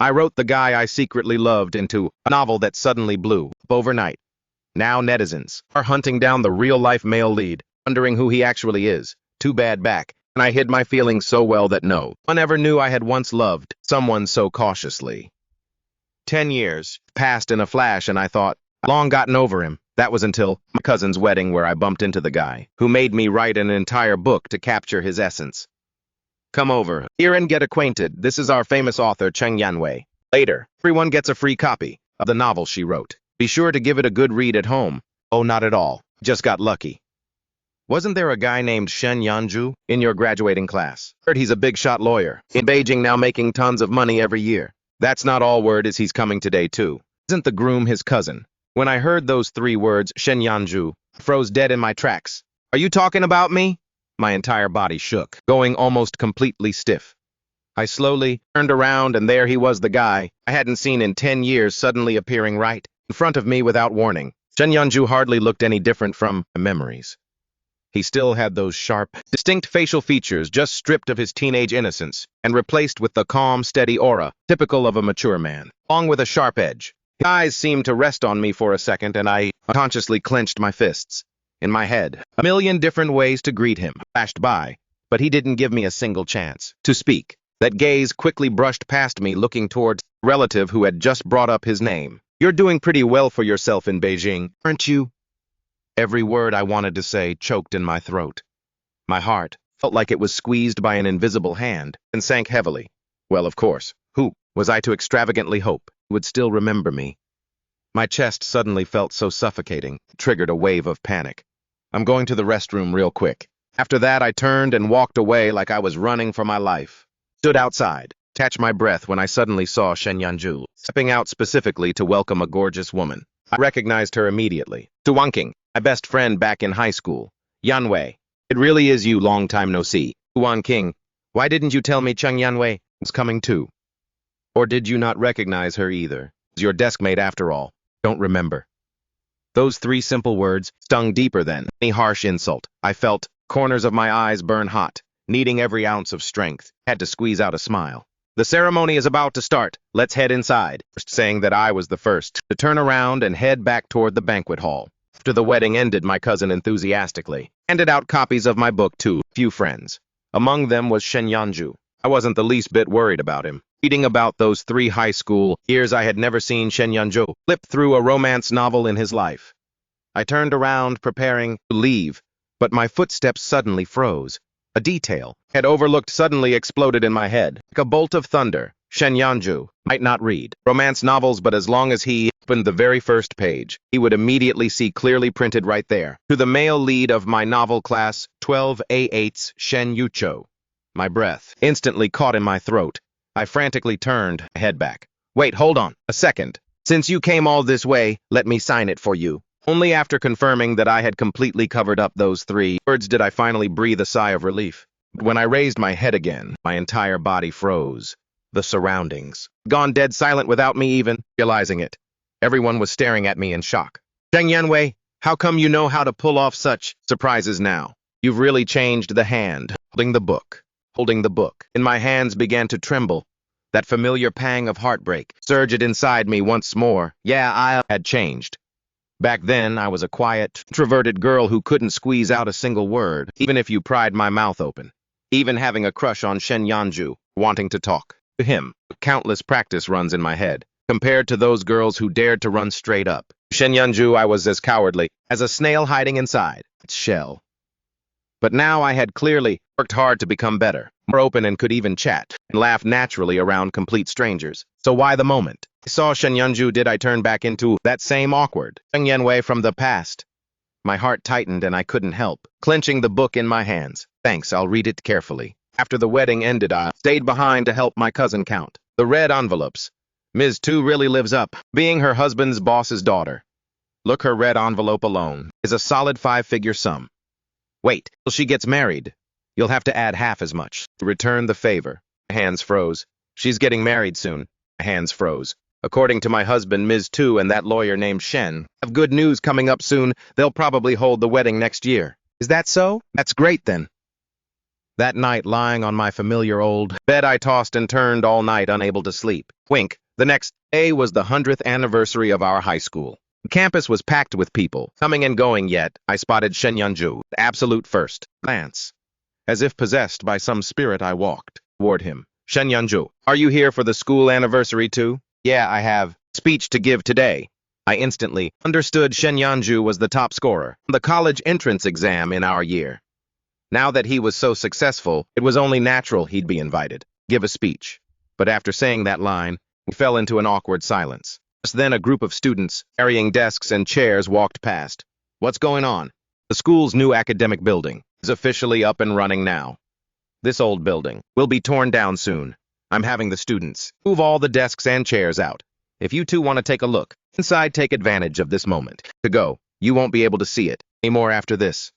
I wrote the guy I secretly loved into a novel that suddenly blew up overnight. Now netizens are hunting down the real-life male lead, wondering who he actually is. Too bad back, and I hid my feelings so well that no one ever knew I had once loved someone so cautiously. 10 years passed in a flash, and I thought, I'd long gotten over him. That was until my cousin's wedding, where I bumped into the guy who made me write an entire book to capture his essence. Come over here and get acquainted. This is our famous author, Cheng Yanwei. Later, everyone gets a free copy of the novel she wrote. Be sure to give it a good read at home. Oh, not at all. Just got lucky. Wasn't there a guy named Shen Yanju in your graduating class? Heard he's a big-shot lawyer in Beijing now, making tons of money every year. That's not all word is he's coming today, too. Isn't the groom his cousin? When I heard those 3 words, Shen Yanju, I froze dead in my tracks. Are you talking about me? My entire body shook, going almost completely stiff. I slowly turned around, and there he was, the guy I hadn't seen in 10 years, suddenly appearing right in front of me without warning. Shen Yanju hardly looked any different from my memories. He still had those sharp, distinct facial features, just stripped of his teenage innocence and replaced with the calm, steady aura typical of a mature man, along with a sharp edge. His eyes seemed to rest on me for a second, and I unconsciously clenched my fists. In my head, a million different ways to greet him flashed by, but he didn't give me a single chance to speak. That gaze quickly brushed past me, looking towards a relative who had just brought up his name. You're doing pretty well for yourself in Beijing, aren't you? Every word I wanted to say choked in my throat. My heart felt like it was squeezed by an invisible hand and sank heavily. Well, of course, who was I to extravagantly hope he would still remember me? My chest suddenly felt so suffocating, it triggered a wave of panic. I'm going to the restroom real quick. After that, I turned and walked away like I was running for my life. Stood outside, catch my breath, when I suddenly saw Shen Yanju stepping out specifically to welcome a gorgeous woman. I recognized her immediately. Tuanqing, my best friend back in high school. Yanwei, it really is you, long time no see. Tuanqing, why didn't you tell me Cheng Yanwei was coming too? Or did you not recognize her either? It's your deskmate after all. Don't remember. Those 3 simple words stung deeper than any harsh insult. I felt corners of my eyes burn hot, needing every ounce of strength. Had to squeeze out a smile. The ceremony is about to start. Let's head inside. Saying that, I was the first to turn around and head back toward the banquet hall. After the wedding ended, my cousin enthusiastically handed out copies of my book to a few friends. Among them was Shen Yanju. I wasn't the least bit worried about him. Reading about those 3 high school years, I had never seen Shen Yanju flip through a romance novel in his life. I turned around, preparing to leave, but my footsteps suddenly froze. A detail I had overlooked suddenly exploded in my head. Like a bolt of thunder, Shen Yanju might not read romance novels, but as long as he opened the very first page, he would immediately see clearly printed right there, to the male lead of my novel, Class 12A8's Shen Yucho. My breath instantly caught in my throat. I frantically turned my head back. Wait, hold on a second. Since you came all this way, let me sign it for you. Only after confirming that I had completely covered up those 3 words did I finally breathe a sigh of relief. But when I raised my head again, my entire body froze. The surroundings gone dead silent without me even realizing it. Everyone was staring at me in shock. Cheng Yanwei, how come you know how to pull off such surprises now? You've really changed. The hand holding the book in my hands began to tremble. That familiar pang of heartbreak surged inside me once more. Yeah, I had changed. Back then, I was a quiet, introverted girl who couldn't squeeze out a single word, even if you pried my mouth open. Even having a crush on Shen Yanju, wanting to talk to him, countless practice runs in my head. Compared to those girls who dared to run straight up Shen Yanju, I was as cowardly as a snail hiding inside its shell. But now I had clearly worked hard to become better, more open, and could even chat and laugh naturally around complete strangers. So why the moment I saw Shen Yanju did I turn back into that same awkward Cheng Yanwei from the past? My heart tightened and I couldn't help clenching the book in my hands. Thanks, I'll read it carefully. After the wedding ended, I stayed behind to help my cousin count the red envelopes. Ms. Tu really lives up, being her husband's boss's daughter. Look, her red envelope alone is a solid 5-figure sum. Wait till she gets married. You'll have to add half as much to return the favor. My hands froze. She's getting married soon. My hands froze. According to my husband, Ms. Tu and that lawyer named Shen have good news coming up soon. They'll probably hold the wedding next year. Is that so? That's great then. That night, lying on my familiar old bed, I tossed and turned all night, unable to sleep. Wink. The next day was the 100th anniversary of our high school. The campus was packed with people, coming and going, yet I spotted Shen Yunju, absolute first glance. As if possessed by some spirit, I walked toward him. Shen Yunju, are you here for the school anniversary too? Yeah, I have speech to give today. I instantly understood Shen Yunju was the top scorer on the college entrance exam in our year. Now that he was so successful, it was only natural he'd be invited, give a speech. But after saying that line, we fell into an awkward silence. Just then a group of students, carrying desks and chairs, walked past. What's going on? The school's new academic building is officially up and running now. This old building will be torn down soon. I'm having the students move all the desks and chairs out. If you two want to take a look inside, take advantage of this moment to go. You won't be able to see it anymore after this.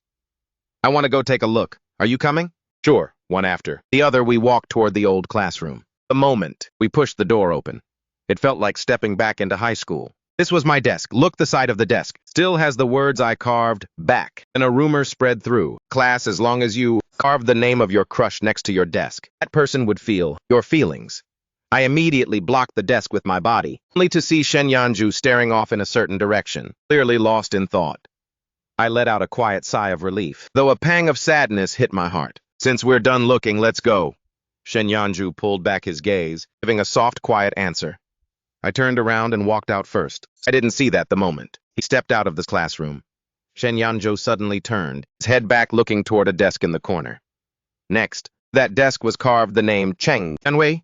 I want to go take a look. Are you coming? Sure. One after the other, we walked toward the old classroom. The moment we pushed the door open, it felt like stepping back into high school. This was my desk. Look, the side of the desk still has the words I carved back. And a rumor spread through class, as long as you carved the name of your crush next to your desk, that person would feel your feelings. I immediately blocked the desk with my body, only to see Shen Yanju staring off in a certain direction, clearly lost in thought. I let out a quiet sigh of relief, though a pang of sadness hit my heart. Since we're done looking, let's go. Shen Yanju pulled back his gaze, giving a soft, quiet answer. I turned around and walked out first. I didn't see that the moment he stepped out of the classroom. Shen Yanju suddenly turned, his head back, looking toward a desk in the corner. Next, that desk was carved the name Cheng Yanwei.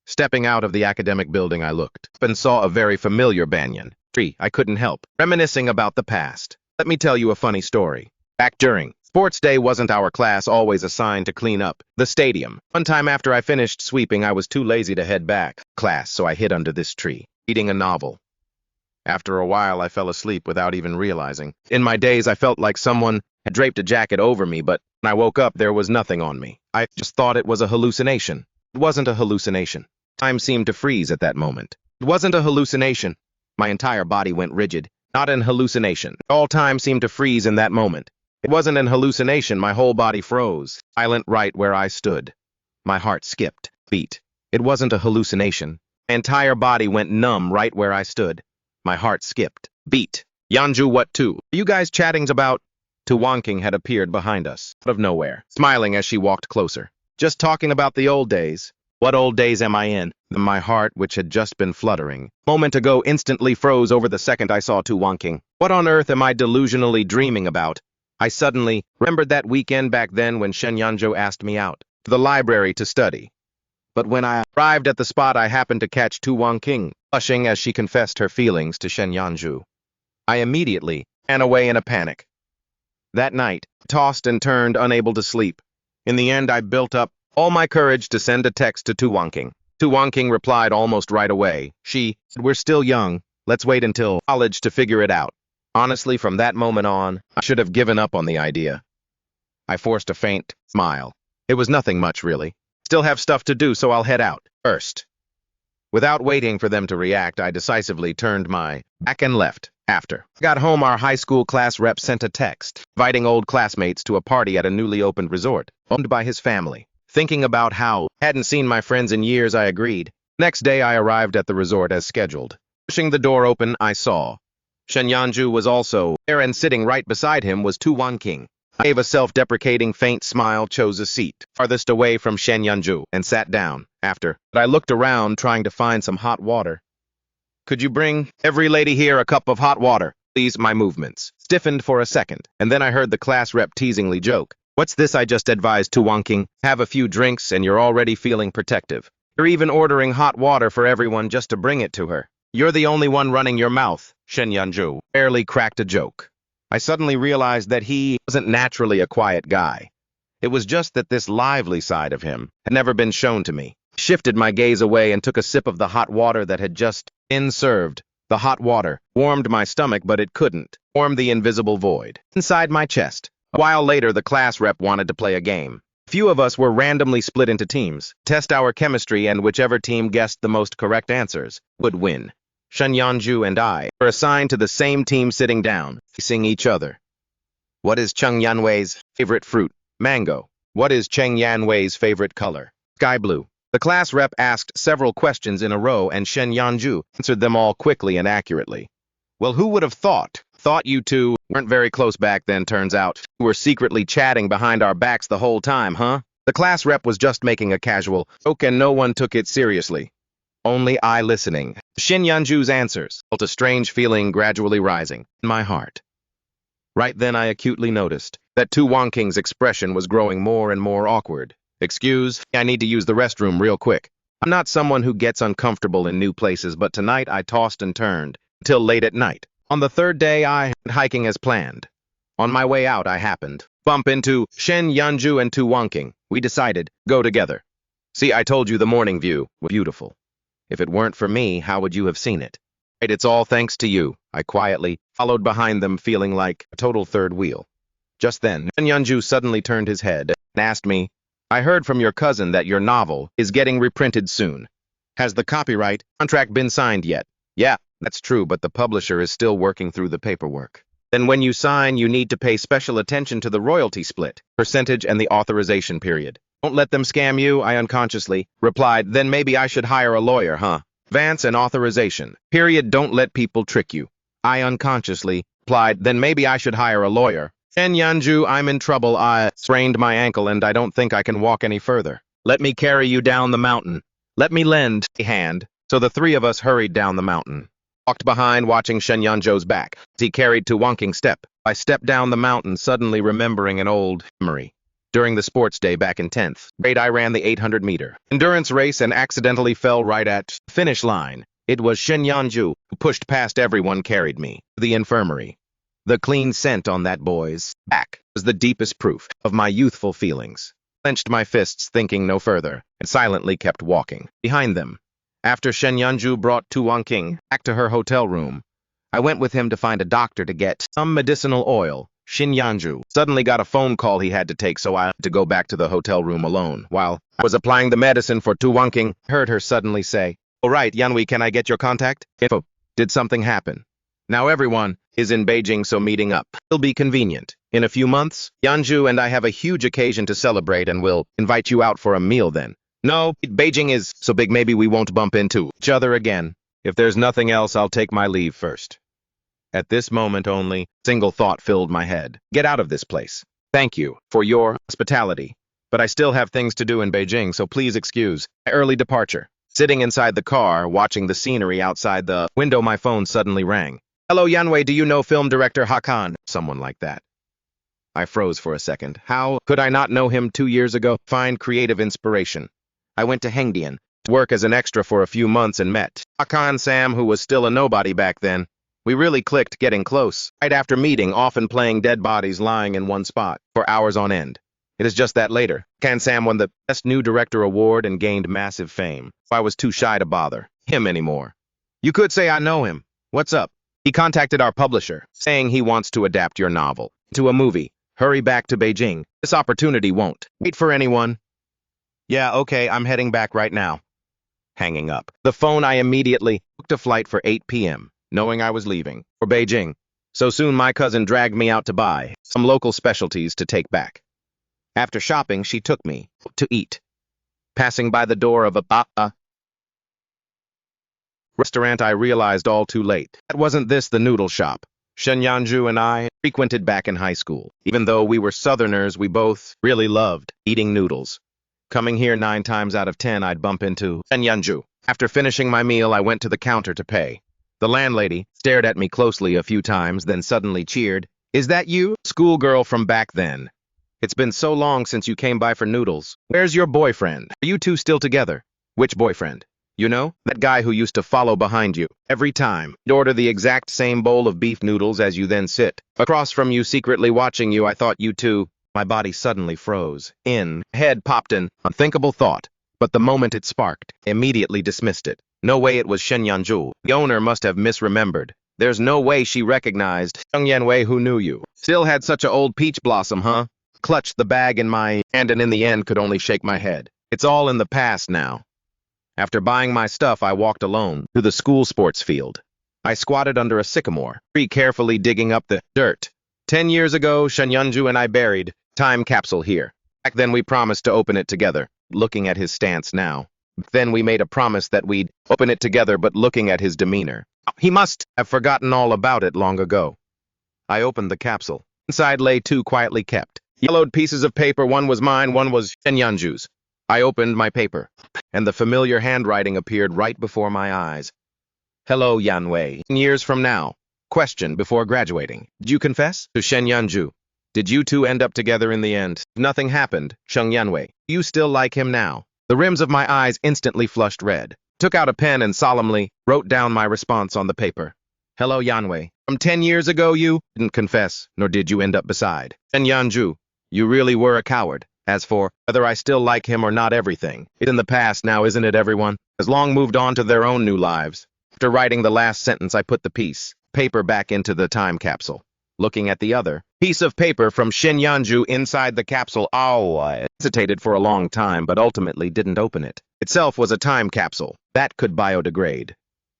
Stepping out of the academic building, I looked up and saw a very familiar banyan tree. I couldn't help reminiscing about the past. Let me tell you a funny story. Back during sports day, wasn't our class always assigned to clean up the stadium? One time after I finished sweeping, I was too lazy to head back class, so I hid under this tree, reading a novel. After a while, I fell asleep without even realizing. In my daze, I felt like someone had draped a jacket over me, but when I woke up, there was nothing on me. I just thought it was a hallucination. It wasn't a hallucination. Time seemed to freeze at that moment. It wasn't a hallucination. My entire body went rigid. Not an hallucination. All time seemed to freeze in that moment. It wasn't an hallucination. My whole body froze, silent right where I stood. My heart skipped, beat. It wasn't a hallucination. My entire body went numb right where I stood. My heart skipped, beat. Yanju, what too? Are you guys chatting about? Tu Wangking had appeared behind us, out of nowhere, smiling as she walked closer. Just talking about the old days. What old days am I in? My heart, which had just been fluttering a moment ago, instantly froze over the second I saw Tu Wangking. What on earth am I delusionally dreaming about? I suddenly remembered that weekend back then when Shen Yanzhou asked me out to the library to study. But when I arrived at the spot, I happened to catch Tu Wangking blushing as she confessed her feelings to Shen Yanzhou. I immediately ran away in a panic. That night, I tossed and turned, unable to sleep. In the end, I built up all my courage to send a text to Tu Wangking. Tu Wangking replied almost right away. She said, "We're still young. Let's wait until college to figure it out." Honestly, from that moment on, I should have given up on the idea. I forced a faint smile. It was nothing much, really. Still have stuff to do, so I'll head out first. Without waiting for them to react, I decisively turned my back and left. After I got home, our high school class rep sent a text inviting old classmates to a party at a newly opened resort owned by his family. Thinking about how I hadn't seen my friends in years, I agreed. Next day, I arrived at the resort as scheduled. Pushing the door open, I saw Shen Yanju was also there, and sitting right beside him was Tu Wangking. I gave a self-deprecating faint smile, chose a seat farthest away from Shen Yanju, and sat down. But I looked around, trying to find some hot water. "Could you bring every lady here a cup of hot water, please?" My movements stiffened for a second, and then I heard the class rep teasingly joke. "What's this?" I just advised Tu Wangking. "Have a few drinks and you're already feeling protective. You're even ordering hot water for everyone just to bring it to her. You're the only one running your mouth." Shen Yanju barely cracked a joke. I suddenly realized that he wasn't naturally a quiet guy. It was just that this lively side of him had never been shown to me. I shifted my gaze away and took a sip of the hot water that had just been served. The hot water warmed my stomach, but it couldn't warm the invisible void inside my chest. A while later, the class rep wanted to play a game. A few of us were randomly split into teams, test our chemistry, and whichever team guessed the most correct answers would win. Shen Yanju and I were assigned to the same team, sitting down, facing each other. "What is Cheng Yanwei's favorite fruit?" "Mango." What is Cheng Yanwei's favorite color? Sky blue. The class rep asked several questions in a row and Shen Yanju answered them all quickly and accurately. Well, who would have thought? Thought you two weren't very close back then, turns out. You were secretly chatting behind our backs the whole time, huh? The class rep was just making a casual joke and no one took it seriously. Only I listening. Shin Yanju's answers felt a strange feeling gradually rising in my heart. Right then I acutely noticed that Tu Wangqing's expression was growing more and more awkward. Excuse, I need to use the restroom real quick. I'm not someone who gets uncomfortable in new places, but tonight I tossed and turned till late at night. On the third day I went hiking as planned. On my way out I happened bump into Shen Yanju and Tu Wangqing. We decided go together. See, I told you the morning view was beautiful. If it weren't for me, how would you have seen it? It's all thanks to you. I quietly followed behind them, feeling like a total third wheel. Just then, Shen Yanju suddenly turned his head and asked me, I heard from your cousin that your novel is getting reprinted soon. Has the copyright contract been signed yet? Yeah, that's true, but the publisher is still working through the paperwork. Then when you sign, you need to pay special attention to the royalty split, percentage, and the authorization period. Don't let them scam you, I unconsciously replied. Then maybe I should hire a lawyer, huh? Advance and authorization. Period. Don't let people trick you. I unconsciously replied. Then maybe I should hire a lawyer. Shen Yanju, I'm in trouble. I sprained my ankle and I don't think I can walk any further. Let me carry you down the mountain. Let me lend a hand. So the three of us hurried down the mountain. Walked behind, watching Shen Yanju's back as he carried Tu Wangqing step. I stepped down the mountain, suddenly remembering an old memory. During the sports day back in 10th grade, I ran the 800-meter endurance race and accidentally fell right at the finish line. It was Shen Yanju who pushed past everyone, carried me to the infirmary. The clean scent on that boy's back was the deepest proof of my youthful feelings. I clenched my fists, thinking no further, and silently kept walking behind them. After Shen Yanju brought Tu Wangqing back to her hotel room, I went with him to find a doctor to get some medicinal oil. Shen Yanju suddenly got a phone call he had to take, so I had to go back to the hotel room alone. While I was applying the medicine for Tu Wangqing, I heard her suddenly say, "All right, Yanwei, can I get your contact info? Did something happen? Now everyone is in Beijing, so meeting up will be convenient. In a few months, Yanju and I have a huge occasion to celebrate and we'll invite you out for a meal then. No, Beijing is so big maybe we won't bump into each other again. If there's nothing else, I'll take my leave first." At this moment only, a single thought filled my head. Get out of this place. Thank you for your hospitality, but I still have things to do in Beijing, so please excuse my early departure. Sitting inside the car, watching the scenery outside the window, my phone suddenly rang. Hello, Yanwei, do you know film director Hakan? Someone like that. I froze for a second. How could I not know him 2 years ago? Find creative inspiration. I went to Hengdian to work as an extra for a few months and met Hakan Sam, who was still a nobody back then. We really clicked, getting close. Right after meeting, often playing dead bodies lying in one spot for hours on end. It is just that later, Hakan Sam won the Best New Director award and gained massive fame. I was too shy to bother him anymore. You could say I know him. What's up? He contacted our publisher, saying he wants to adapt your novel to a movie. Hurry back to Beijing. This opportunity won't wait for anyone. Yeah, okay, I'm heading back right now. Hanging up the phone, I immediately booked a flight for 8 p.m., knowing I was leaving for Beijing. So soon my cousin dragged me out to buy some local specialties to take back. After shopping, she took me to eat. Passing by the door of a restaurant, I realized all too late that wasn't this the noodle shop Shen Yanju and I frequented back in high school. Even though we were Southerners, we both really loved eating noodles. Coming here 9 times out of 10, I'd bump into Shen Yanju. After finishing my meal, I went to the counter to pay. The landlady stared at me closely a few times, then suddenly cheered. Is that you, schoolgirl from back then? It's been so long since you came by for noodles. Where's your boyfriend? Are you two still together? Which boyfriend? You know, that guy who used to follow behind you every time. He'd order the exact same bowl of beef noodles as you, then sit across from you, secretly watching you. I thought you two. My body suddenly froze. Head popped an unthinkable thought, but the moment it sparked, immediately dismissed it. No way it was Shen Yanju. The owner must have misremembered. There's no way she recognized Young Yanwei who knew you. Still had such a old peach blossom, huh? Clutched the bag in my hand and in the end could only shake my head. It's all in the past now. After buying my stuff, I walked alone to the school sports field. I squatted under a sycamore tree, carefully digging up the dirt. 10 years ago, Shen Yanju and I buried time capsule here. Back then we promised to open it together, looking at his stance now. Then we made a promise that we'd open it together, but looking at his demeanor. He must have forgotten all about it long ago. I opened the capsule. Inside lay two quietly kept yellowed pieces of paper. One was mine, one was Shenyanju's. I opened my paper, and the familiar handwriting appeared right before my eyes. Hello, Yanwei. Years from now. Question before graduating. Did you confess to Shenyanju? Did you two end up together in the end? Nothing happened, Sheng Yanwei. You still like him now? The rims of my eyes instantly flushed red. Took out a pen and solemnly wrote down my response on the paper. Hello, Yanwei. From 10 years ago you didn't confess, nor did you end up beside Shenyanju. You really were a coward. As for whether I still like him or not, everything is in the past now, isn't it, everyone? Has long moved on to their own new lives. After writing the last sentence, I put the piece paper back into the time capsule. Looking at the other piece of paper from Shenyanju inside the capsule, I hesitated for a long time, but ultimately didn't open it. Itself was a time capsule that could biodegrade.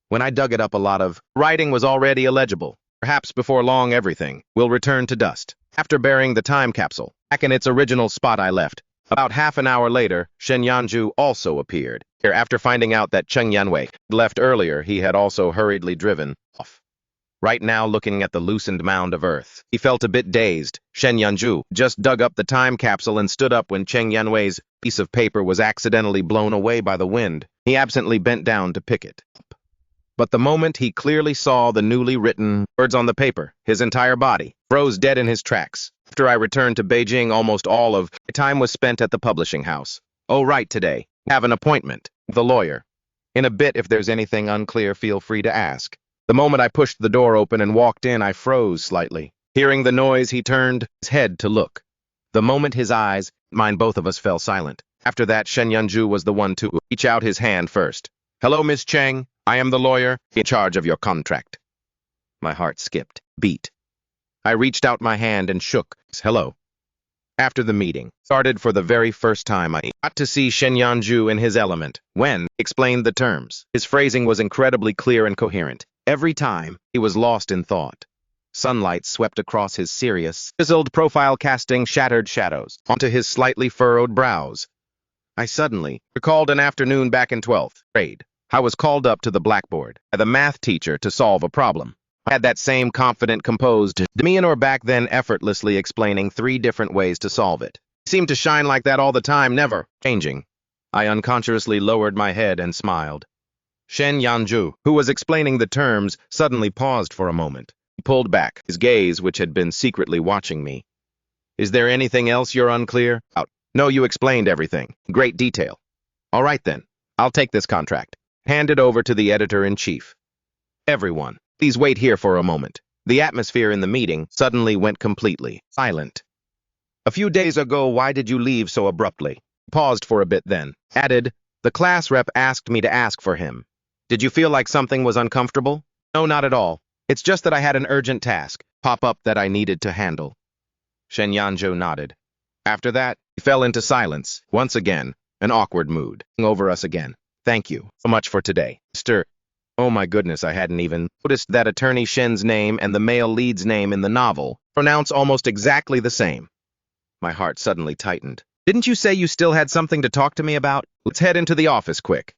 When I dug it up, a lot of writing was already illegible. Perhaps before long everything will return to dust. After burying the time capsule back in its original spot, I left. About half an hour later, Shenyanju also appeared. Here, after finding out that Cheng Yanwei left earlier, he had also hurriedly driven off. Right now, looking at the loosened mound of earth, he felt a bit dazed. Shenyanju just dug up the time capsule and stood up when Cheng Yanwei's piece of paper was accidentally blown away by the wind. He absently bent down to pick it up. But the moment he clearly saw the newly written words on the paper, his entire body froze dead in his tracks. After I returned to Beijing, almost all of my time was spent at the publishing house. Oh, right, today. Have an appointment with the lawyer. In a bit, if there's anything unclear, feel free to ask. The moment I pushed the door open and walked in, I froze slightly. Hearing the noise, he turned his head to look. The moment his eyes, mine, both of us fell silent. After that, Shenyanju was the one to reach out his hand first. Hello, Miss Cheng. I am the lawyer in charge of your contract. My heart skipped beat. I reached out my hand and shook his hello. After the meeting started, for the very first time, I got to see Shenyanju in his element. When he explained the terms, his phrasing was incredibly clear and coherent. Every time, he was lost in thought. Sunlight swept across his serious, chiseled profile, casting shattered shadows onto his slightly furrowed brows. I suddenly recalled an afternoon back in 12th grade. I was called up to the blackboard by the math teacher to solve a problem. I had that same confident, composed demeanor back then, effortlessly explaining 3 different ways to solve it. He seemed to shine like that all the time, never changing. I unconsciously lowered my head and smiled. Shenyanju, who was explaining the terms, suddenly paused for a moment. He pulled back his gaze, which had been secretly watching me. Is there anything else you're unclear about? No, you explained everything. Great detail. All right then, I'll take this contract. Hand it over to the editor-in-chief. Everyone, please wait here for a moment. The atmosphere in the meeting suddenly went completely silent. A few days ago, why did you leave so abruptly? Paused for a bit, then added, the class rep asked me to ask for him. Did you feel like something was uncomfortable? No, not at all. It's just that I had an urgent task pop up that I needed to handle. Shenyanju nodded. After that, he fell into silence. Once again, an awkward mood hung over us again. Thank you so much for today, Mr. Oh my goodness, I hadn't even noticed that attorney Shen's name and the male lead's name in the novel pronounce almost exactly the same. My heart suddenly tightened. Didn't you say you still had something to talk to me about? Let's head into the office quick.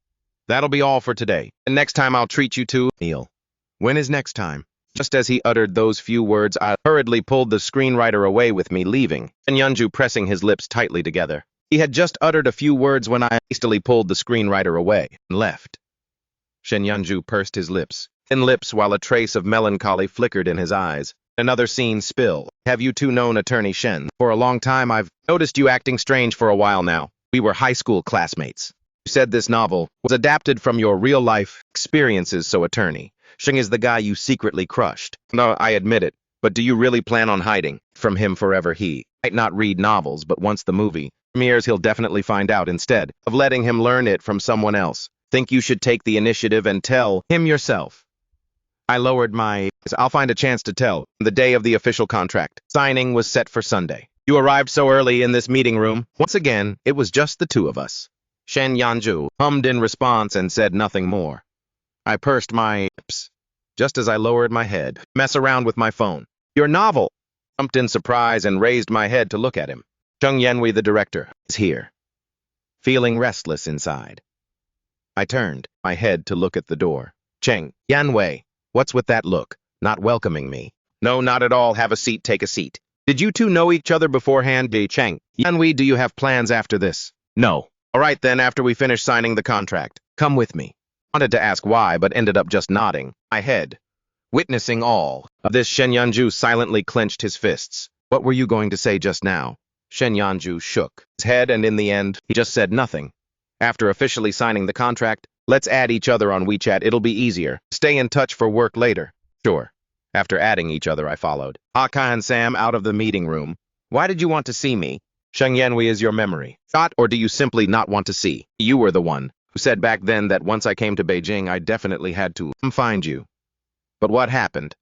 That'll be all for today, and next time I'll treat you to a meal. When is next time? Just as he uttered those few words, I hurriedly pulled the screenwriter away with me, leaving, and Shenyanju pressing his lips tightly together. He had just uttered a few words when I hastily pulled the screenwriter away and left. Shenyanju pursed his thin lips, while a trace of melancholy flickered in his eyes. Another scene spill. Have you two known attorney Shen? For a long time. I've noticed you acting strange for a while now. We were high school classmates. You said this novel was adapted from your real-life experiences, so attorney Shen is the guy you secretly crushed. No, I admit it, but do you really plan on hiding from him forever? He might not read novels, but once the movie premieres, he'll definitely find out. Instead of letting him learn it from someone else, think you should take the initiative and tell him yourself. I lowered my eyes. I'll find a chance to tell. The day of the official contract signing was set for Sunday. You arrived so early in this meeting room. Once again, it was just the two of us. Shenyanju hummed in response and said nothing more. I pursed my lips just as I lowered my head. Mess around with my phone. Your novel! Jumped in surprise and raised my head to look at him. Chung Yenwei, the director, is here. Feeling restless inside, I turned my head to look at the door. Cheng Yanwei, what's with that look? Not welcoming me. No, not at all. Have a seat, take a seat. Did you two know each other beforehand? Cheng Yanwei, do you have plans after this? No. All right then, after we finish signing the contract. Come with me. Wanted to ask why, but ended up just nodding my head. Witnessing all of this, Shen Yanju silently clenched his fists. What were you going to say just now? Shen Yanju shook his head, and in the end, he just said nothing. After officially signing the contract, let's add each other on WeChat. It'll be easier. Stay in touch for work later. Sure. After adding each other, I followed Aka and Sam out of the meeting room. Why did you want to see me? Sheng Yanwei, is your memory shot, or do you simply not want to see? You were the one who said back then that once I came to Beijing, I definitely had to find you. But what happened?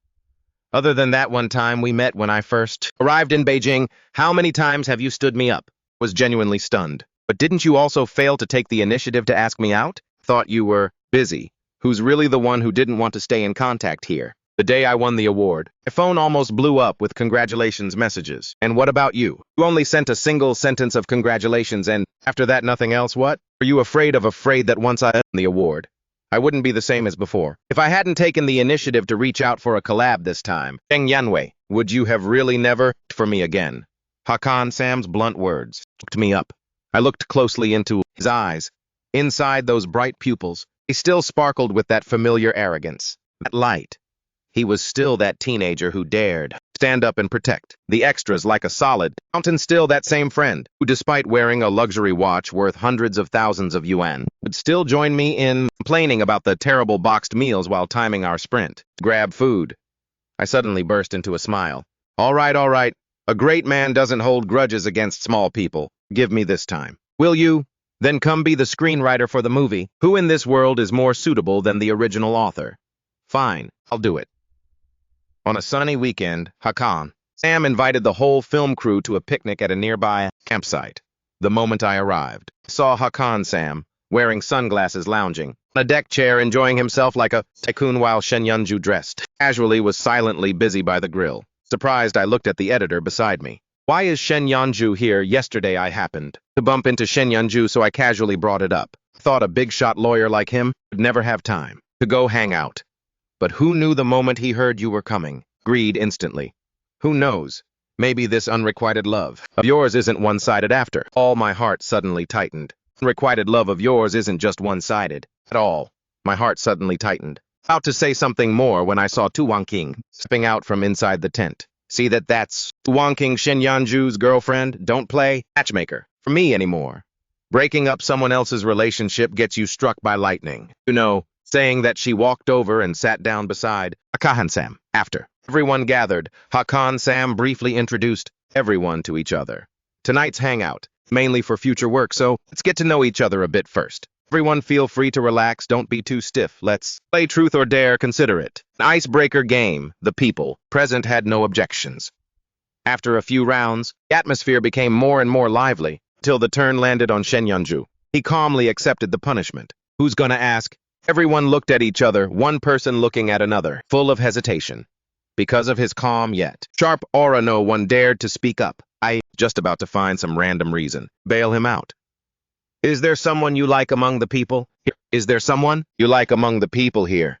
Other than that one time we met when I first arrived in Beijing, how many times have you stood me up? Was genuinely stunned. But didn't you also fail to take the initiative to ask me out? Thought you were busy. Who's really the one who didn't want to stay in contact here? The day I won the award, my phone almost blew up with congratulations messages. And what about you? You only sent a single sentence of congratulations, and after that nothing else. What? Were you afraid that once I won the award, I wouldn't be the same as before? If I hadn't taken the initiative to reach out for a collab this time, Cheng Yanwei, would you have really never for me again? Hakan Sam's blunt words hooked me up. I looked closely into his eyes. Inside those bright pupils, they still sparkled with that familiar arrogance, that light. He was still that teenager who dared stand up and protect the extras like a solid mountain. Still that same friend who, despite wearing a luxury watch worth hundreds of thousands of yuan, would still join me in complaining about the terrible boxed meals while timing our sprint to grab food. I suddenly burst into a smile. All right. A great man doesn't hold grudges against small people. Give me this time. Will you? Then come be the screenwriter for the movie. Who in this world is more suitable than the original author? Fine, I'll do it. On a sunny weekend, Hakan Sam invited the whole film crew to a picnic at a nearby campsite. The moment I arrived, I saw Hakan Sam, wearing sunglasses, lounging on a deck chair, enjoying himself like a tycoon, while Shen Yunju, dressed casually, was silently busy by the grill. Surprised, I looked at the editor beside me. Why is Shen Yanju here? Yesterday I happened to bump into Shen Yanju, so I casually brought it up. Thought a big-shot lawyer like him would never have time to go hang out. But who knew the moment he heard you were coming? Agreed instantly. Who knows? Maybe this unrequited love of yours isn't one-sided after all. My heart suddenly tightened. Unrequited love of yours isn't just one-sided at all. My heart suddenly tightened. About to say something more when I saw Tu Wangqing stepping out from inside the tent. See that's Tu Wangqing, Shen Yanju's girlfriend. Don't play matchmaker for me anymore. Breaking up someone else's relationship gets you struck by lightning. You know, saying that. She walked over and sat down beside Hakan Sam. After everyone gathered, Hakan Sam briefly introduced everyone to each other. Tonight's hangout, mainly for future work, so let's get to know each other a bit first. Everyone feel free to relax, don't be too stiff. Let's play truth or dare, consider it an icebreaker game. The people present had no objections. After a few rounds, the atmosphere became more and more lively, till the turn landed on Shen Yanju. He calmly accepted the punishment. Who's gonna ask? Everyone looked at each other, one person looking at another, full of hesitation. Because of his calm yet sharp aura, no one dared to speak up. I just about to find some random reason, bail him out. Is there someone you like among the people? Is there someone you like among the people here?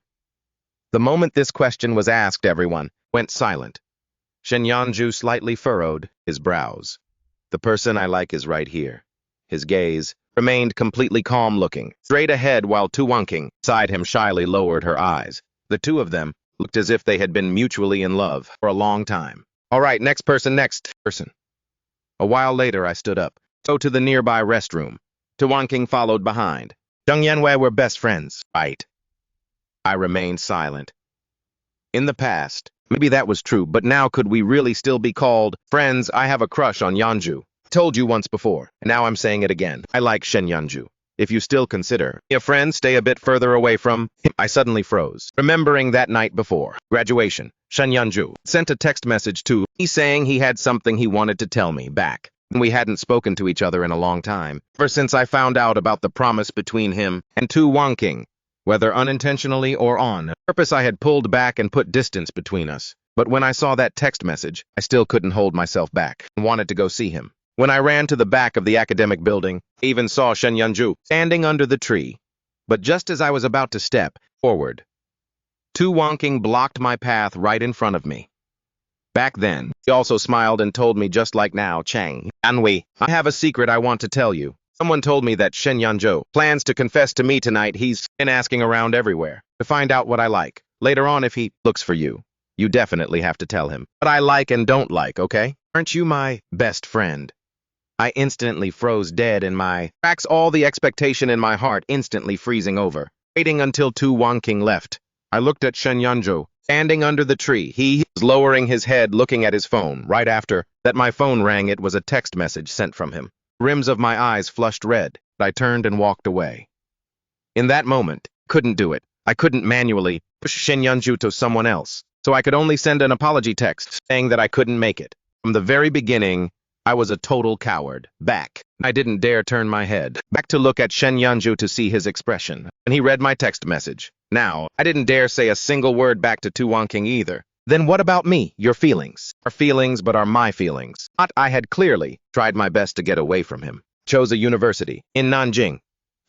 The moment this question was asked, everyone went silent. Shen Yanju slightly furrowed his brows. The person I like is right here. His gaze remained completely calm, looking straight ahead, while Tu Wangqing beside him shyly lowered her eyes. The two of them looked as if they had been mutually in love for a long time. All right, next person. A while later, I stood up, go to the nearby restroom. Tu Wangqing followed behind. Zheng Yanwei, we're best friends, right? I remained silent. In the past, maybe that was true, but now could we really still be called friends? I have a crush on Yanju. I told you once before, and now I'm saying it again. I like Shen Yanju. If you still consider me a friend, stay a bit further away from him. I suddenly froze, remembering that night before graduation. Shen Yanju sent a text message to me saying he had something he wanted to tell me back. We hadn't spoken to each other in a long time, ever since I found out about the promise between him and Tu Wangqing. Whether unintentionally or on purpose, I had pulled back and put distance between us. But when I saw that text message, I still couldn't hold myself back and wanted to go see him. When I ran to the back of the academic building, I even saw Shen Yunju standing under the tree. But just as I was about to step forward, Tu Wonking blocked my path right in front of me. Back then, he also smiled and told me just like now, Chang Yanwei, I have a secret I want to tell you. Someone told me that Shen Yanzhou plans to confess to me tonight. He's been asking around everywhere to find out what I like. Later on, if he looks for you, you definitely have to tell him what I like and don't like, okay? Aren't you my best friend? I instantly froze dead in my tracks, all the expectation in my heart instantly freezing over, waiting until Tu Wonking left. I looked at Shen Yanzhou, standing under the tree. He was lowering his head, looking at his phone. Right after that my phone rang, it was a text message sent from him. Rims of my eyes flushed red. I turned and walked away. In that moment, couldn't do it. I couldn't manually push Shen Yanzhou to someone else, so I could only send an apology text saying that I couldn't make it. From the very beginning, I was a total coward. Back. I didn't dare turn my head back to look at Shen Yanzhou to see his expression, and he read my text message. Now, I didn't dare say a single word back to Tu Wonking either. Then what about me? Your feelings. Our feelings, but are my feelings. I had clearly tried my best to get away from him. Chose a university in Nanjing.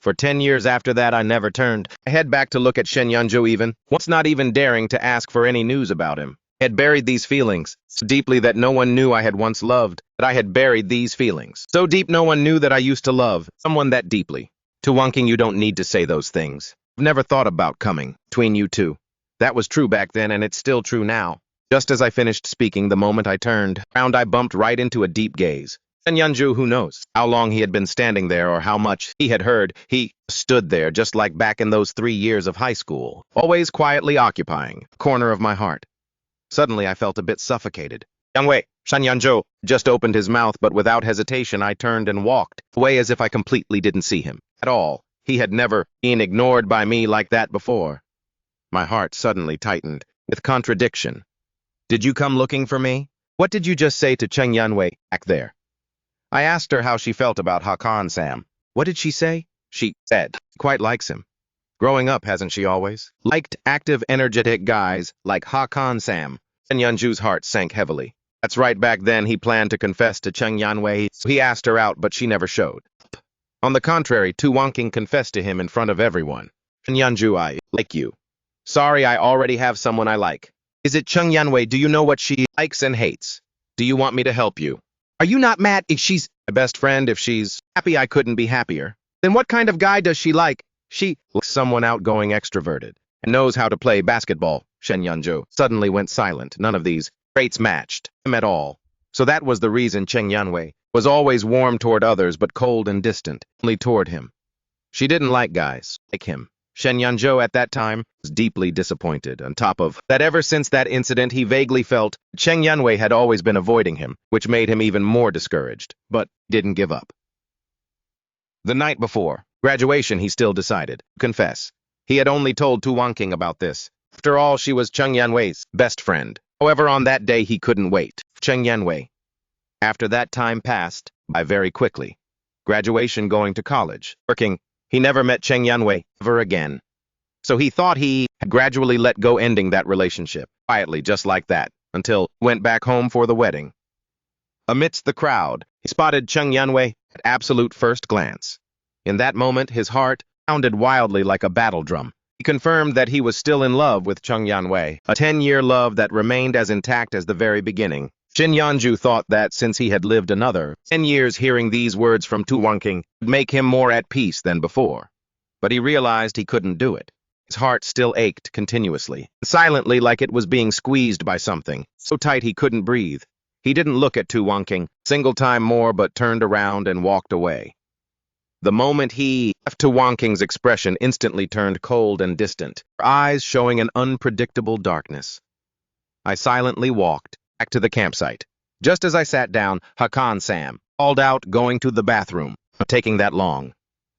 For 10 years after that, I never turned my head back to look at Shen Yanzhou even, once not even daring to ask for any news about him. I had buried these feelings so deeply that no one knew I had once loved, that I had buried these feelings. So deep no one knew that I used to love someone that deeply. Tu Wonking, you don't need to say those things. I've never thought about coming between you two. That was true back then, and it's still true now. Just as I finished speaking, the moment I turned around, I bumped right into a deep gaze. Shen Yanzhou, who knows how long he had been standing there or how much he had heard, he stood there just like back in those 3 years of high school, always quietly occupying a corner of my heart. Suddenly, I felt a bit suffocated. Yang Shen Yanzhou just opened his mouth, but without hesitation, I turned and walked away as if I completely didn't see him at all. He had never been ignored by me like that before. My heart suddenly tightened with contradiction. Did you come looking for me? What did you just say to Cheng Yanwei back there? I asked her how she felt about Hakan Sam. What did she say? She said, quite likes him. Growing up, hasn't she always? Liked active, energetic guys like Hakan Sam. Shen Yanzhou's heart sank heavily. That's right, back then he planned to confess to Cheng Yanwei. He asked her out, but she never showed. On the contrary, Tu Wonking confessed to him in front of everyone. Shen Yanzhou, I like you. Sorry, I already have someone I like. Is it Cheng Yanwei? Do you know what she likes and hates? Do you want me to help you? Are you not mad if she's my best friend? If she's happy, I couldn't be happier. Then what kind of guy does she like? She likes someone outgoing, extroverted, and knows how to play basketball. Shen Yanzhou suddenly went silent. None of these traits matched him at all. So that was the reason Cheng Yanwei was always warm toward others but cold and distant, only toward him. She didn't like guys like him. Shen Yanzhou at that time was deeply disappointed. On top of that, ever since that incident, he vaguely felt Cheng Yanwei had always been avoiding him, which made him even more discouraged, but didn't give up. The night before graduation, he still decided to confess. He had only told Tu Wonking about this. After all, she was Cheng Yanwei's best friend. However, on that day, he couldn't wait. Cheng Yanwei. After that time passed by very quickly. Graduation, going to college, working. He never met Cheng Yanwei ever again. So he thought he had gradually let go, ending that relationship, quietly, just like that, until he went back home for the wedding. Amidst the crowd, he spotted Cheng Yanwei at absolute first glance. In that moment, his heart pounded wildly like a battle drum. He confirmed that he was still in love with Cheng Yanwei, a 10-year love that remained as intact as the very beginning. Shen Yanzhou thought that since he had lived another 10 years, hearing these words from Tu Wonking would make him more at peace than before. But he realized he couldn't do it. His heart still ached continuously, silently, like it was being squeezed by something, so tight he couldn't breathe. He didn't look at Tu Wonking a single time more, but turned around and walked away. The moment he left, Tu Wonking's expression instantly turned cold and distant, her eyes showing an unpredictable darkness. I silently walked back to the campsite. Just as I sat down, Hakan Sam called out, "Going to the bathroom. Not taking that long.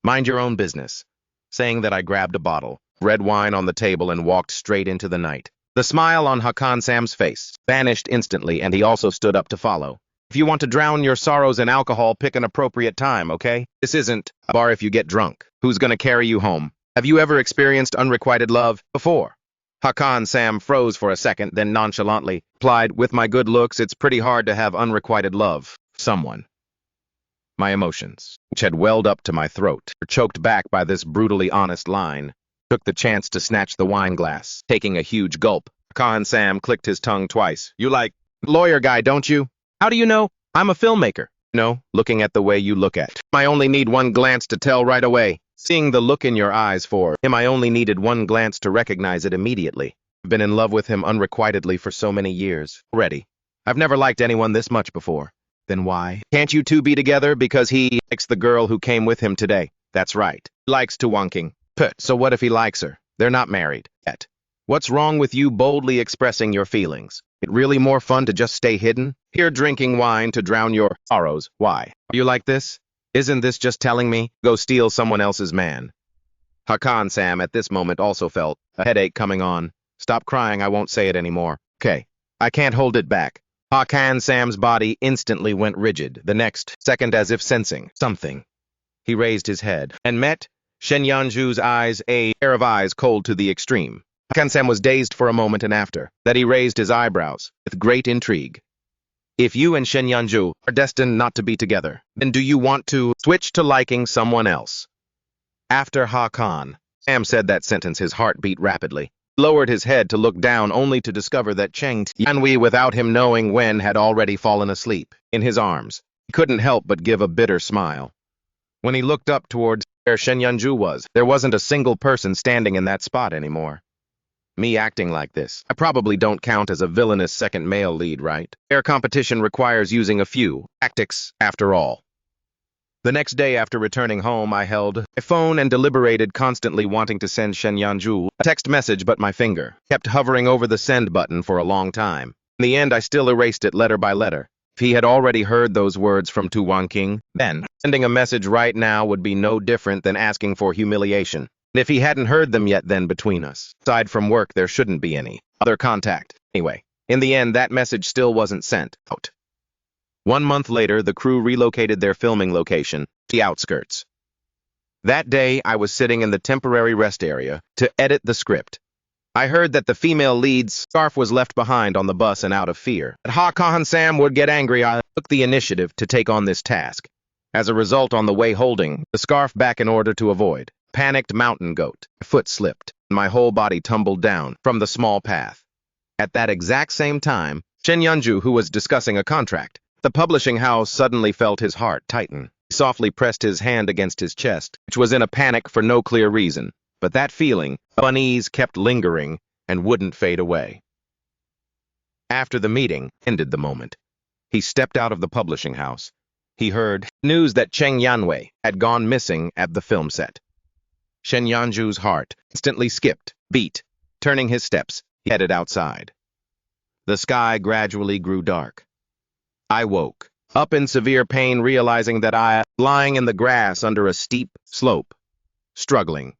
Mind your own business." Saying that, I grabbed a bottle of red wine on the table and walked straight into the night. The smile on Hakan Sam's face vanished instantly, and he also stood up to follow. If you want to drown your sorrows in alcohol, pick an appropriate time, okay? This isn't a bar if you get drunk. Who's gonna carry you home? Have you ever experienced unrequited love before? Hakan Sam froze for a second, then nonchalantly replied, "With my good looks, it's pretty hard to have unrequited love. Someone." My emotions, which had welled up to my throat, were choked back by this brutally honest line. Took the chance to snatch the wine glass, taking a huge gulp. Kahan Sam clicked his tongue twice. You like lawyer guy, don't you? How do you know? I'm a filmmaker. No, looking at the way you look at. I only need one glance to tell right away. Seeing the look in your eyes for him, I only needed one glance to recognize it immediately. I've been in love with him unrequitedly for so many years already. I've never liked anyone this much before. Then why can't you two be together? Because he likes the girl who came with him today. That's right. He likes to Wonking. So what if he likes her? They're not married yet. What's wrong with you boldly expressing your feelings? It really more fun to just stay hidden? Here drinking wine to drown your sorrows. Why? Are you like this? Isn't this just telling me? Go steal someone else's man. Hakan Sam at this moment also felt a headache coming on. Stop crying, I won't say it anymore. Okay. I can't hold it back. Hakan Sam's body instantly went rigid, the next second as if sensing something. He raised his head and met Shen Yanju's eyes, a pair of eyes cold to the extreme. Hakan Sam was dazed for a moment, and after that he raised his eyebrows with great intrigue. If you and Shen Yanju are destined not to be together, then do you want to switch to liking someone else? After Hakan Sam said that sentence, his heart beat rapidly. Lowered his head to look down, only to discover that Cheng Yanhui, without him knowing when, had already fallen asleep in his arms. He couldn't help but give a bitter smile. When he looked up towards where Shen Yanju was, there wasn't a single person standing in that spot anymore. Me acting like this, I probably don't count as a villainous second male lead, right? Fair competition requires using a few tactics, after all. The next day after returning home, I held my phone and deliberated, constantly wanting to send Shen Yanju a text message, but my finger kept hovering over the send button for a long time. In the end, I still erased it letter by letter. If he had already heard those words from Tu Wangking, then sending a message right now would be no different than asking for humiliation. And if he hadn't heard them yet, then between us, aside from work, there shouldn't be any other contact. Anyway, in the end, that message still wasn't sent out. 1 month later, the crew relocated their filming location to the outskirts. That day, I was sitting in the temporary rest area to edit the script. I heard that the female lead's scarf was left behind on the bus, and out of fear that Hakan Sam would get angry, I took the initiative to take on this task. As a result, on the way holding the scarf back in order to avoid panicked mountain goat, my foot slipped, and my whole body tumbled down from the small path. At that exact same time, Shen Yanju, who was discussing a contract, the publishing house, suddenly felt his heart tighten. He softly pressed his hand against his chest, which was in a panic for no clear reason. But that feeling of unease kept lingering and wouldn't fade away. After the meeting ended the moment he stepped out of the publishing house, he heard news that Cheng Yanhui had gone missing at the film set. Shen Yanju's heart instantly skipped beat. Turning his steps, he headed outside. The sky gradually grew dark. I woke up in severe pain, realizing that I was lying in the grass under a steep slope, struggling.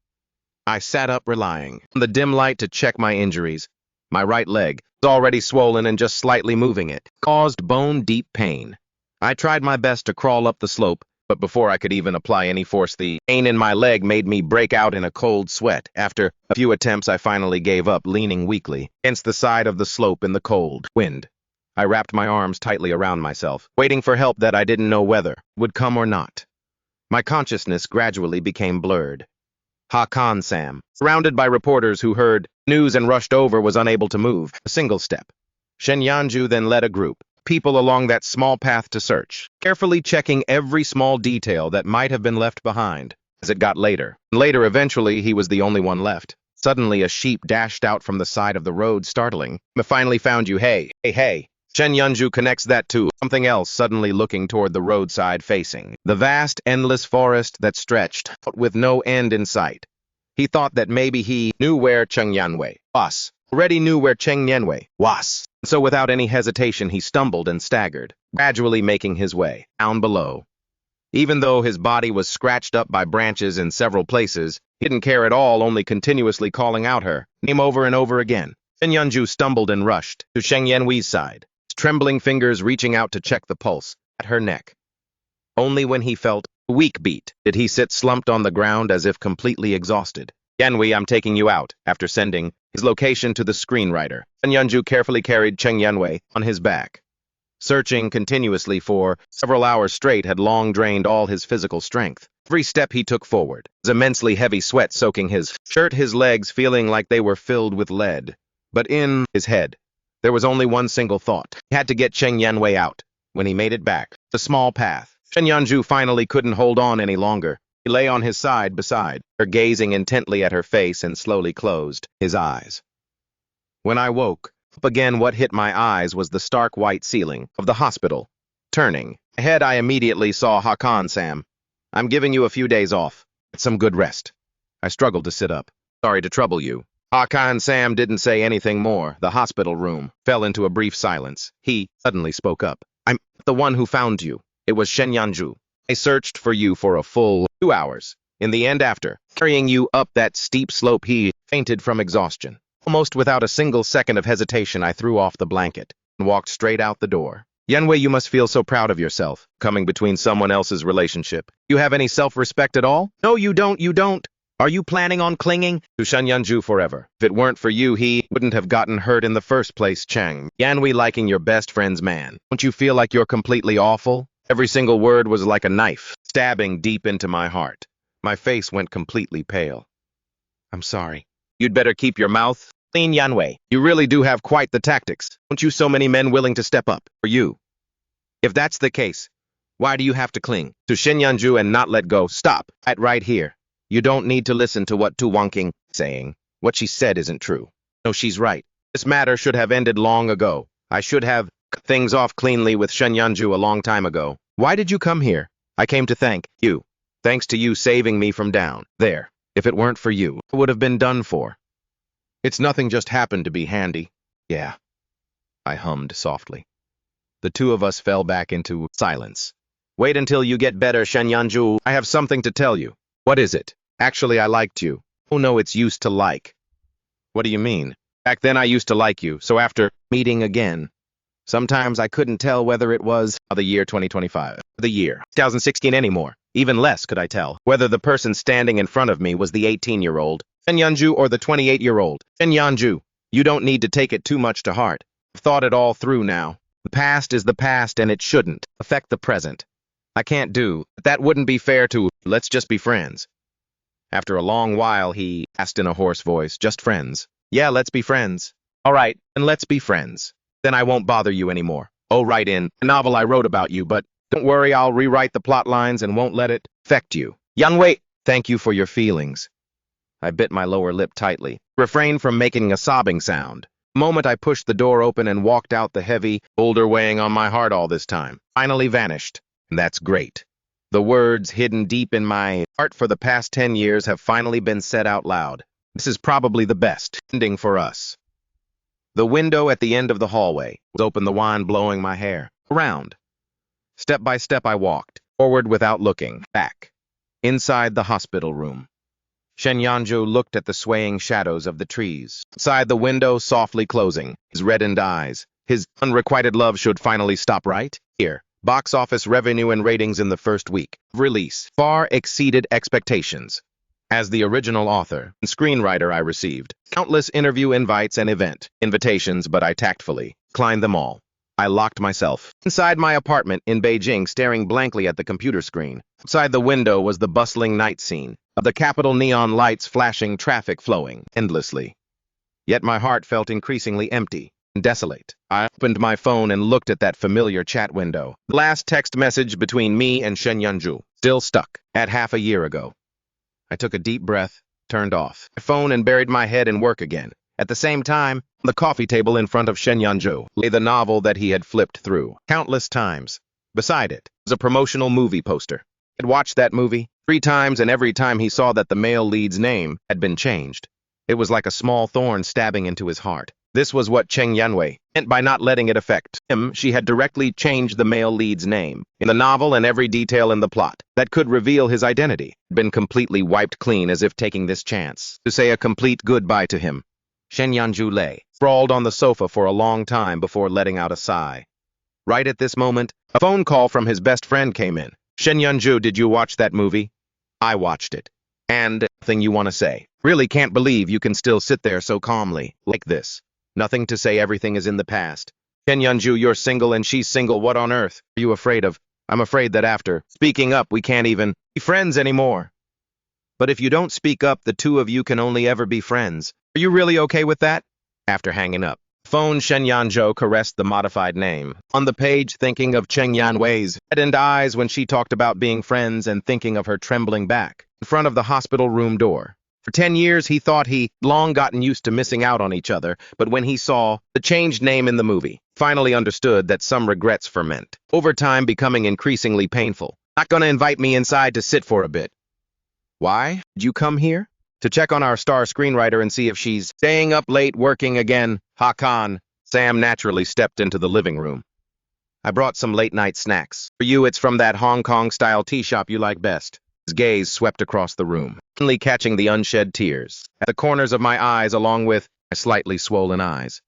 I sat up, relying on the dim light to check my injuries. My right leg was already swollen, and just slightly moving it caused bone-deep pain. I tried my best to crawl up the slope, but before I could even apply any force, the pain in my leg made me break out in a cold sweat. After a few attempts, I finally gave up, leaning weakly against the side of the slope in the cold wind. I wrapped my arms tightly around myself, waiting for help that I didn't know whether would come or not. My consciousness gradually became blurred. Hakan Sam, surrounded by reporters who heard news and rushed over, was unable to move a single step. Shen Yanju then led a group of people along that small path to search, carefully checking every small detail that might have been left behind. As it got later, eventually he was the only one left. Suddenly a sheep dashed out from the side of the road, startling. I finally found you. Hey. Shen Yanju connects that to something else, suddenly looking toward the roadside, facing the vast, endless forest that stretched out with no end in sight. He thought that maybe he knew where Cheng Yanhui was. Already knew where Cheng Yanhui was. So without any hesitation, he stumbled and staggered, gradually making his way down below. Even though his body was scratched up by branches in several places, he didn't care at all, only continuously calling out her name over and over again. Shen Yanju stumbled and rushed to Cheng Yanhui's side, trembling fingers reaching out to check the pulse at her neck. Only when he felt a weak beat did he sit slumped on the ground as if completely exhausted. Yanhui, I'm taking you out. After sending his location to the screenwriter, Shen Yanju carefully carried Cheng Yanhui on his back. Searching continuously for several hours straight had long drained all his physical strength. Every step he took forward was immensely heavy sweat soaking his shirt, his legs feeling like they were filled with lead. But in his head, there was only one single thought. He had to get Cheng Yanwei out. When he made it back, the small path, Shen Yanju finally couldn't hold on any longer. He lay on his side beside her, gazing intently at her face and slowly closed his eyes. When I woke up again, what hit my eyes was the stark white ceiling of the hospital. Turning ahead, I immediately saw Hakan Sam. I'm giving you a few days off. Get some good rest. I struggled to sit up. Sorry to trouble you. Hakan Sam didn't say anything more. The hospital room fell into a brief silence. He suddenly spoke up. I'm the one who found you. It was Shen Yanju. I searched for you for a full 2 hours. In the end, after carrying you up that steep slope, he fainted from exhaustion. Almost without a single second of hesitation, I threw off the blanket and walked straight out the door. Yanwei, you must feel so proud of yourself, coming between someone else's relationship. You have any self-respect at all? No, you don't. Are you planning on clinging to Shen Yanju forever? If it weren't for you, he wouldn't have gotten hurt in the first place, Cheng. Yanwei, liking your best friend's man. Don't you feel like you're completely awful? Every single word was like a knife, stabbing deep into my heart. My face went completely pale. I'm sorry. You'd better keep your mouth clean, Yanwei. You really do have quite the tactics. Don't you so many men willing to step up for you? If that's the case, why do you have to cling to Shen Yanju and not let go? Stop right here. You don't need to listen to what Tu Wangqing saying. What she said isn't true. No, she's right. This matter should have ended long ago. I should have cut things off cleanly with Shen Yanju a long time ago. Why did you come here? I came to thank you. Thanks to you saving me from down there. If it weren't for you, it would have been done for. It's nothing, just happened to be handy. Yeah, I hummed softly. The two of us fell back into silence. Wait until you get better, Shen Yanju. I have something to tell you. What is it? Actually, I liked you. Oh no, it's used to like. What do you mean? Back then I used to like you, so after meeting again, sometimes I couldn't tell whether it was the year 2025, the year 2016 anymore. Even less could I tell whether the person standing in front of me was the 18-year-old Shen Yanju or the 28-year-old Shen Yanju. You don't need to take it too much to heart. I've thought it all through now. The past is the past and it shouldn't affect the present. I can't do, but that wouldn't be fair to, let's just be friends. After a long while, he asked in a hoarse voice, just friends? Yeah, let's be friends. All right, and let's be friends. Then I won't bother you anymore. Oh, write in a novel I wrote about you, but don't worry, I'll rewrite the plot lines and won't let it affect you. Yanwei, thank you for your feelings. I bit my lower lip tightly, refrained from making a sobbing sound. The moment I pushed the door open and walked out, the heavy boulder weighing on my heart all this time finally vanished. And that's great. The words hidden deep in my heart for the past 10 years have finally been said out loud. This is probably the best ending for us. The window at the end of the hallway was open, the wind blowing my hair around. Step by step I walked, forward without looking back. Inside the hospital room, Shen Yanju looked at the swaying shadows of the trees. Outside the window, softly closing, his reddened eyes. His unrequited love should finally stop right here. Box office revenue and ratings in the first week of release far exceeded expectations. As the original author and screenwriter, I received countless interview invites and event invitations, but I tactfully declined them all. I locked myself inside my apartment in Beijing, staring blankly at the computer screen. Outside the window was the bustling night scene of the capital, neon lights flashing, traffic flowing endlessly. Yet my heart felt increasingly empty and desolate. I opened my phone and looked at that familiar chat window. The last text message between me and Shen Yanju, still stuck at half a year ago. I took a deep breath, turned off my phone, and buried my head in work again. At the same time, on the coffee table in front of Shen Yanju lay the novel that he had flipped through countless times. Beside it was a promotional movie poster. He had watched that movie 3 times, and every time he saw that the male lead's name had been changed. It was like a small thorn stabbing into his heart. This was what Cheng Yanwei meant by not letting it affect him. She had directly changed the male lead's name in the novel, and every detail in the plot that could reveal his identity had been completely wiped clean, as if taking this chance to say a complete goodbye to him. Shen Yanju lay sprawled on the sofa for a long time before letting out a sigh. Right at this moment, a phone call from his best friend came in. Shen Yanju, did you watch that movie? I watched it. And nothing you want to say? Really can't believe you can still sit there so calmly like this. Nothing to say, everything is in the past. Chen Yunju, you're single and she's single. What on earth are you afraid of? I'm afraid that after speaking up, we can't even be friends anymore. But if you don't speak up, the two of you can only ever be friends. Are you really okay with that? After hanging up, phone Shen Yanzhou caressed the modified name on the page, thinking of Cheng Yanwei's head eyes when she talked about being friends and thinking of her trembling back in front of the hospital room door. For 10 years, he thought he long gotten used to missing out on each other, but when he saw the changed name in the movie, finally understood that some regrets ferment, over time becoming increasingly painful. Not gonna invite me inside to sit for a bit. Why? Did you come here? To check on our star screenwriter and see if she's staying up late working again. Hakan. Sam naturally stepped into the living room. I brought some late-night snacks. For you, it's from that Hong Kong-style tea shop you like best. His gaze swept across the room, keenly catching the unshed tears at the corners of my eyes along with my slightly swollen eyes.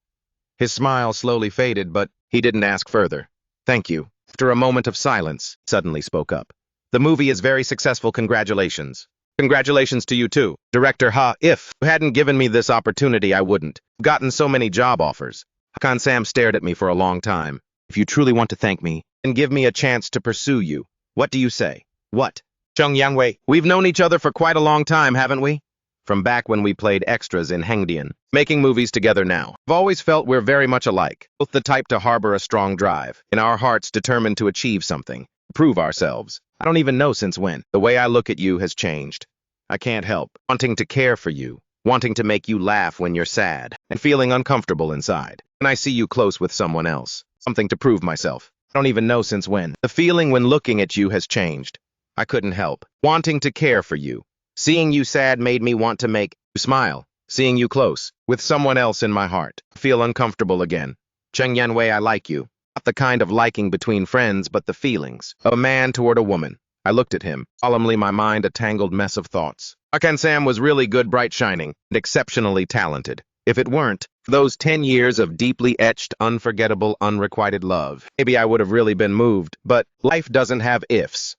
His smile slowly faded, but he didn't ask further. Thank you. After a moment of silence, he suddenly spoke up. The movie is very successful. Congratulations. Congratulations to you too, Director Ha. If you hadn't given me this opportunity, I wouldn't have gotten so many job offers. Hakan Sam stared at me for a long time. If you truly want to thank me, and give me a chance to pursue you, what do you say? What? Chung Yangwei, we've known each other for quite a long time, haven't we? From back when we played extras in Hengdian, making movies together now. I've always felt we're very much alike, both the type to harbor a strong drive, in our hearts determined to achieve something, prove ourselves. I don't even know since when. The way I look at you has changed. I can't help wanting to care for you, wanting to make you laugh when you're sad, and feeling uncomfortable inside. When I see you close with someone else, something to prove myself. I don't even know since when. The feeling when looking at you has changed. I couldn't help wanting to care for you. Seeing you sad made me want to make you smile. Seeing you close with someone else in my heart. I feel uncomfortable again. Cheng Yanwei, I like you. Not the kind of liking between friends, but the feelings of a man toward a woman. I looked at him, solemnly, my mind a tangled mess of thoughts. Hakan Sam was really good, bright shining, and exceptionally talented. If it weren't for those 10 years of deeply etched, unforgettable, unrequited love, maybe I would have really been moved, but life doesn't have ifs.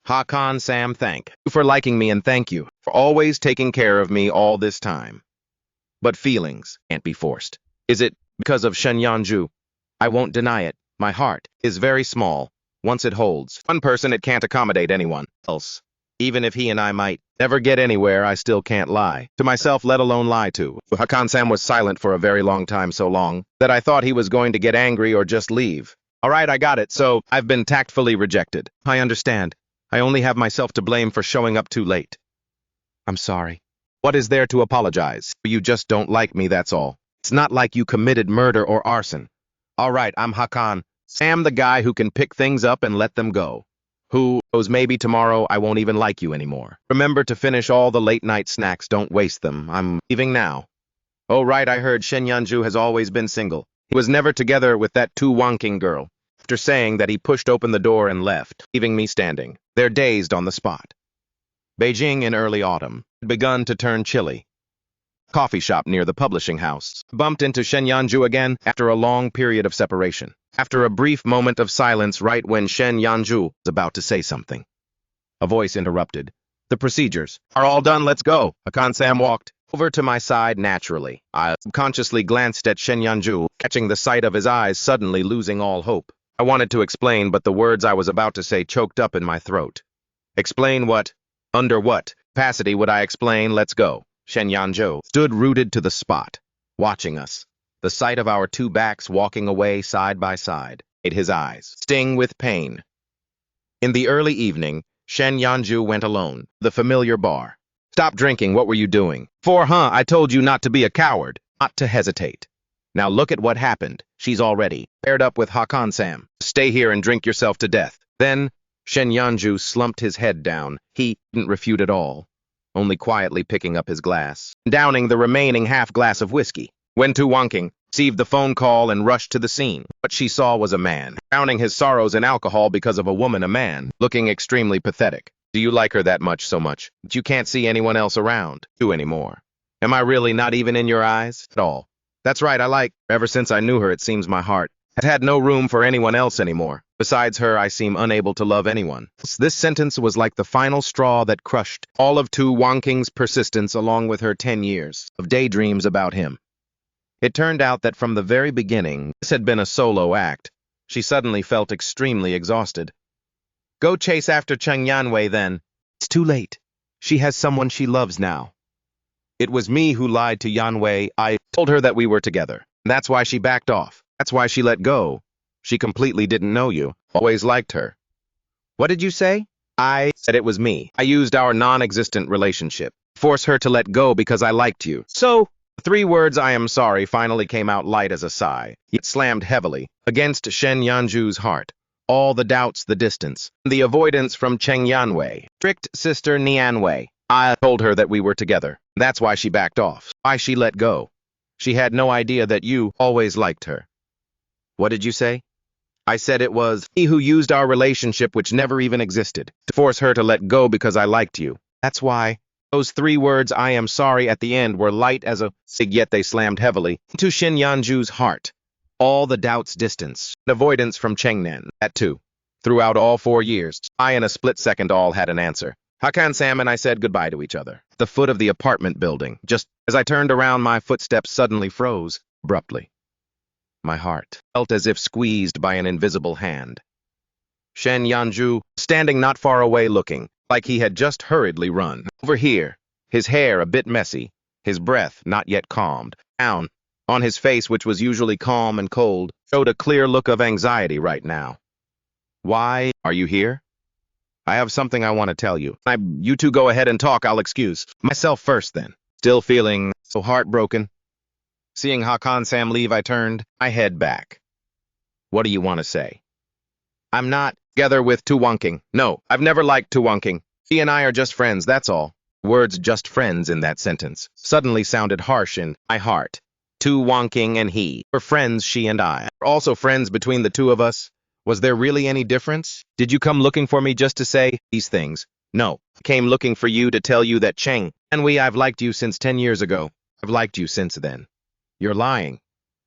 Hakan Sam, thank you for liking me and thank you for always taking care of me all this time. But feelings can't be forced. Is it because of Shen Yanzhu? I won't deny it. My heart is very small. Once it holds one person, it can't accommodate anyone else. Even if he and I might never get anywhere, I still can't lie to myself, let alone lie to. Hakan Sam was silent for a very long time, so long that I thought he was going to get angry or just leave. All right, I got it, so I've been tactfully rejected. I understand. I only have myself to blame for showing up too late. I'm sorry. What is there to apologize? You just don't like me, that's all. It's not like you committed murder or arson. All right, I'm Hakan Sam, the guy who can pick things up and let them go. Who knows, maybe tomorrow I won't even like you anymore. Remember to finish all the late-night snacks. Don't waste them. I'm leaving now. Oh, right, I heard Shen Yanzhu has always been single. He was never together with that Tu Wangking girl. After saying that, he pushed open the door and left, leaving me standing there dazed on the spot. Beijing in early autumn had begun to turn chilly. Coffee shop near the publishing house bumped into Shen Yanzhu again after a long period of separation. After a brief moment of silence right when Shen Yanzhu was about to say something, a voice interrupted. The procedures are all done, let's go. Hakan Sam walked over to my side naturally. I subconsciously glanced at Shen Yanzhu, catching the sight of his eyes, suddenly losing all hope. I wanted to explain, but the words I was about to say choked up in my throat. Explain what? Under what capacity would I explain? Let's go. Shen Yanzhou stood rooted to the spot, watching us. The sight of our two backs walking away side by side made his eyes sting with pain. In the early evening, Shen Yanzhou went alone, the familiar bar. Stop drinking, what were you doing? I told you not to be a coward, not to hesitate. Now look at what happened. She's already paired up with Hakan Sam. Stay here and drink yourself to death. Then, Shen Yanzhou slumped his head down. He didn't refute at all, only quietly picking up his glass, downing the remaining half-glass of whiskey. When Tu Wangking received the phone call and rushed to the scene, what she saw was a man, drowning his sorrows in alcohol because of a woman, a man, looking extremely pathetic. Do you like her that much, so much, that you can't see anyone else around you anymore? Am I really not even in your eyes at all? That's right, I like her. Ever since I knew her, it seems my heart has had no room for anyone else anymore. Besides her, I seem unable to love anyone. This sentence was like the final straw that crushed all of Tu Wangking's persistence along with her 10 years of daydreams about him. It turned out that from the very beginning, this had been a solo act. She suddenly felt extremely exhausted. Go chase after Cheng Yanwei then. It's too late. She has someone she loves now. It was me who lied to Yanwei. I told her that we were together. That's why she backed off. That's why she let go. She completely didn't know you. Always liked her. What did you say? I said it was me. I used our non-existent relationship. Force her to let go because I liked you. So, the 3 words I am sorry finally came out light as a sigh. It slammed heavily against Shen Yanju's heart. All the doubts, the distance, the avoidance from Cheng Yanwei. Strict sister Nianwei. I told her that we were together. That's why she backed off. Why she let go. She had no idea that you always liked her. What did you say? I said it was me who used our relationship, which never even existed, to force her to let go because I liked you. That's why. Those 3 words, I am sorry, at the end were light as a sig, yet they slammed heavily into Shen Yanju's heart. All the doubts, distance, and avoidance from Chengnan. That too. Throughout all 4 years, I in a split second all had an answer. Hakan Sam and I said goodbye to each other. At the foot of the apartment building, just as I turned around, my footsteps suddenly froze, abruptly. My heart felt as if squeezed by an invisible hand. Shen Yanju, standing not far away looking, like he had just hurriedly run. Over here, his hair a bit messy, his breath not yet calmed. Down, on his face, which was usually calm and cold, showed a clear look of anxiety right now. Why are you here? I have something I want to tell you. You two go ahead and talk, I'll excuse myself first then. Still feeling so heartbroken. Seeing Hakan Sam leave, I turned my head back. What do you want to say? I'm not together with Tu Wonking. No, I've never liked Tu Wonking. He and I are just friends, that's all. Words just friends in that sentence suddenly sounded harsh in my heart. Tu Wonking and he were friends, she and I. Were also friends between the 2 of us. Was there really any difference? Did you come looking for me just to say these things? No, I came looking for you to tell you that Cheng and I've liked you since 10 years ago. I've liked you since then. You're lying.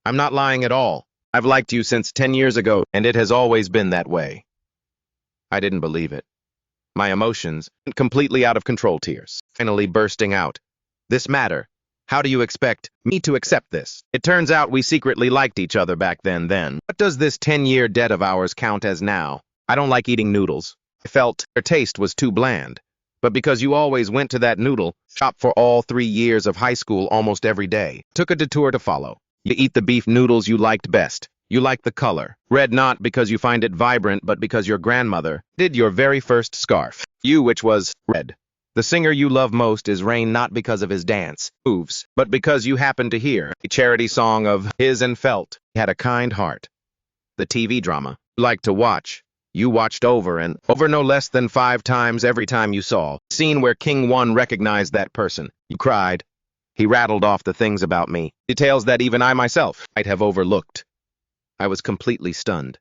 I'm not lying at all. I've liked you since 10 years ago, and it has always been that way. I didn't believe it. My emotions, completely out of control, tears, finally bursting out. This matter. How do you expect me to accept this? It turns out we secretly liked each other back then. What does this 10-year debt of ours count as now? I don't like eating noodles. I felt their taste was too bland. But because you always went to that noodle shop for all 3 years of high school almost every day, took a detour to follow. You eat the beef noodles you liked best. You like the color. Red not because you find it vibrant, but because your grandmother did your very first scarf. You, which was red. The singer you love most is Rain, not because of his dance moves, but because you happened to hear a charity song of his and felt he had a kind heart. The TV drama you liked to watch. You watched over and over no less than 5 times every time you saw a scene where King One recognized that person. You cried. He rattled off the things about me, details that even I myself might have overlooked. I was completely stunned.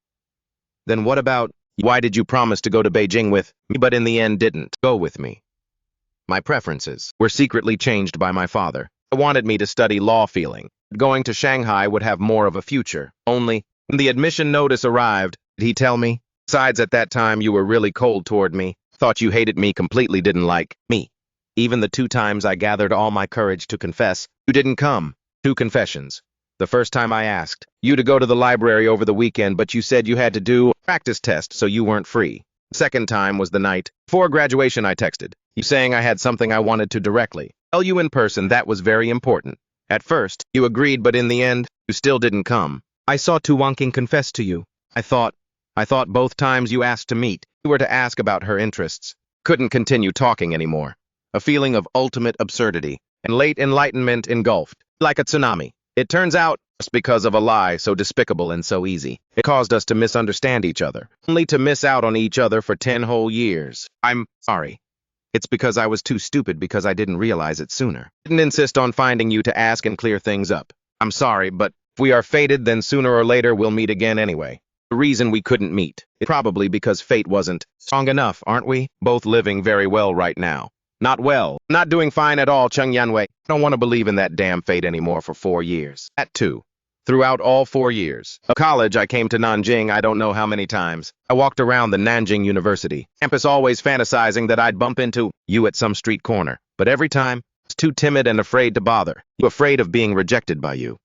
Then what about, why did you promise to go to Beijing with me but in the end didn't go with me? My preferences were secretly changed by my father. He wanted me to study law, feeling going to Shanghai would have more of a future. Only, when the admission notice arrived, did he tell me? Besides, at that time you were really cold toward me. Thought you hated me, completely didn't like me. Even the 2 times I gathered all my courage to confess, you didn't come. 2 confessions. The first time I asked you to go to the library over the weekend, but you said you had to do a practice test, so you weren't free. The second time was the night before graduation. I texted you saying I had something I wanted to directly tell you in person that was very important. At first, you agreed, but in the end, you still didn't come. I saw Tu Wonking confess to you. I thought both times you asked to meet, you were to ask about her interests. Couldn't continue talking anymore. A feeling of ultimate absurdity and late enlightenment engulfed, like a tsunami. It turns out, just because of a lie so despicable and so easy, it caused us to misunderstand each other, only to miss out on each other for 10 whole years. I'm sorry. It's because I was too stupid, because I didn't realize it sooner. Didn't insist on finding you to ask and clear things up. I'm sorry, but if we are fated, then sooner or later we'll meet again anyway. The reason we couldn't meet is probably because fate wasn't strong enough, aren't we? Both living very well right now. Not well. Not doing fine at all, Cheng Yanwei. I don't want to believe in that damn fate anymore for 4 years. That too. Throughout all 4 years of college, I came to Nanjing I don't know how many times. I walked around the Nanjing University campus always fantasizing that I'd bump into you at some street corner. But every time, I was too timid and afraid to bother. You afraid of being rejected by you.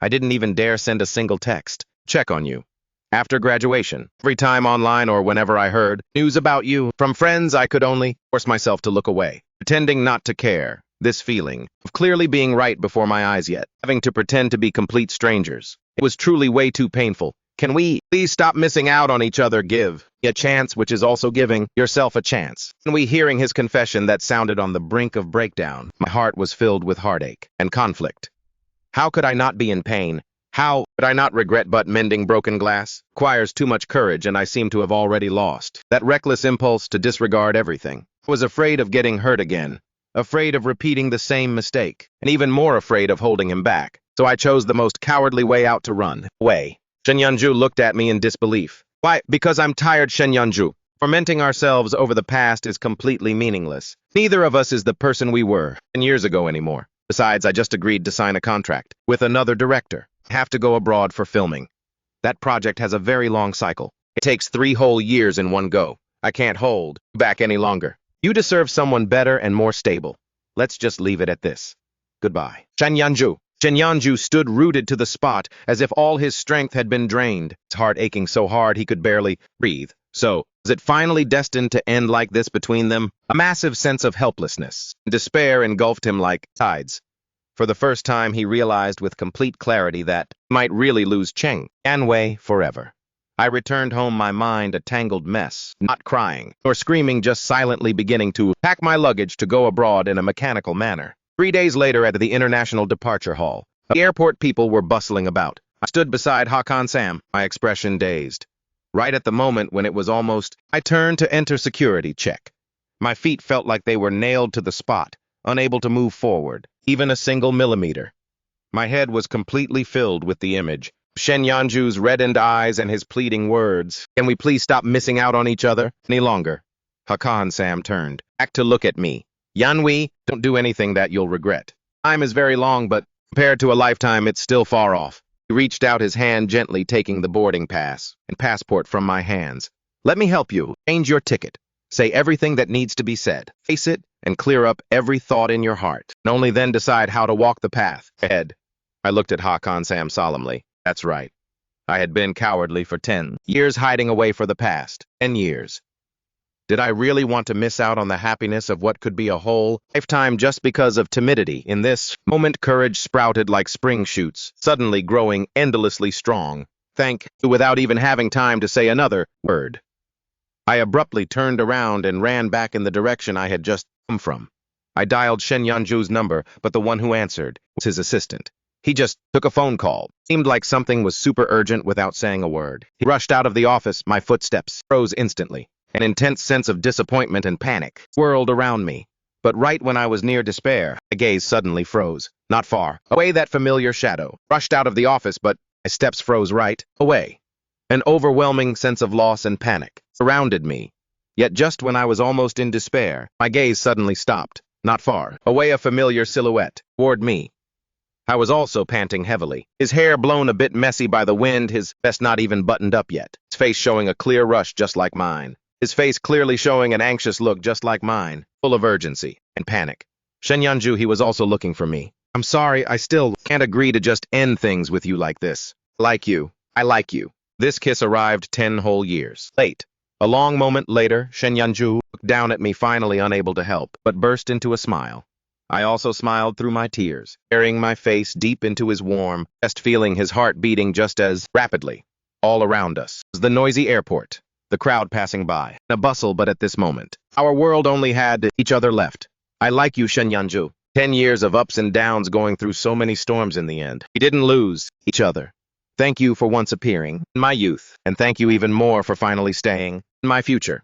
I didn't even dare send a single text. Check on you. After graduation, every time online or whenever I heard news about you from friends, I could only force myself to look away, pretending not to care. This feeling of clearly being right before my eyes yet, having to pretend to be complete strangers. It was truly way too painful. Can we please stop missing out on each other? Give a chance, which is also giving yourself a chance. And we hearing his confession that sounded on the brink of breakdown, my heart was filled with heartache and conflict. How could I not be in pain? How could I not regret but mending broken glass? Requires too much courage, and I seem to have already lost that reckless impulse to disregard everything. I was afraid of getting hurt again, afraid of repeating the same mistake, and even more afraid of holding him back. So I chose the most cowardly way out to run away. Shen Yunju looked at me in disbelief. Why? Because I'm tired, Shen Yunju. Tormenting ourselves over the past is completely meaningless. Neither of us is the person we were 10 years ago anymore. Besides, I just agreed to sign a contract with another director. I have to go abroad for filming. That project has a very long cycle. It takes 3 whole years in one go. I can't hold back any longer. You deserve someone better and more stable. Let's just leave it at this. Goodbye. Shen Yunju. Shen Yunju stood rooted to the spot as if all his strength had been drained, his heart aching so hard he could barely breathe. So, was it finally destined to end like this between them? A massive sense of helplessness and despair engulfed him like tides. For the first time, he realized with complete clarity that he might really lose Cheng Yanwei forever. I returned home, my mind a tangled mess, not crying or screaming, just silently beginning to pack my luggage to go abroad in a mechanical manner. 3 days later at the International Departure Hall, the airport people were bustling about. I stood beside Hakan Sam, my expression dazed. Right at the moment when it was almost, I turned to enter security check. My feet felt like they were nailed to the spot, unable to move forward, even a single millimeter. My head was completely filled with the image. Shen Yanju's reddened eyes and his pleading words. Can we please stop missing out on each other any longer? Hakan Sam turned back to look at me. Yanwei, don't do anything that you'll regret. Time is very long, but compared to a lifetime, it's still far off. He reached out his hand, gently taking the boarding pass and passport from my hands. Let me help you. Change your ticket. Say everything that needs to be said. Face it and clear up every thought in your heart. And only then decide how to walk the path ahead. I looked at Hakan Sam solemnly. That's right. I had been cowardly for 10 years, hiding away for the past 10 years. Did I really want to miss out on the happiness of what could be a whole lifetime just because of timidity? In this moment, courage sprouted like spring shoots, suddenly growing endlessly strong. Thank you, without even having time to say another word. I abruptly turned around and ran back in the direction I had just come from. I dialed Shen Yanju's number, but the one who answered was his assistant. He just took a phone call. Seemed like something was super urgent without saying a word. He rushed out of the office. My footsteps froze instantly. An intense sense of disappointment and panic swirled around me. But right when I was near despair, my gaze suddenly froze. Not far away, that familiar shadow rushed out of the office, but my steps froze right away. An overwhelming sense of loss and panic surrounded me. Yet just when I was almost in despair, my gaze suddenly stopped. Not far away, a familiar silhouette toward me. I was also panting heavily, his hair blown a bit messy by the wind, his vest not even buttoned up yet, his face showing a clear rush just like mine. His face clearly showing an anxious look just like mine, full of urgency and panic. Shen Yanju, he was also looking for me. I'm sorry, I still can't agree to just end things with you like this. Like you. I like you. This kiss arrived 10 whole years late. A long moment later, Shen Yanju looked down at me, finally unable to help, but burst into a smile. I also smiled through my tears, burying my face deep into his warm chest, feeling his heart beating just as rapidly. All around us was the noisy airport, the crowd passing by, in a bustle, but at this moment, our world only had each other left. I like you, Shen Yanju. 10 years of ups and downs, going through so many storms in the end. We didn't lose each other. Thank you for once appearing in my youth, and thank you even more for finally staying in my future.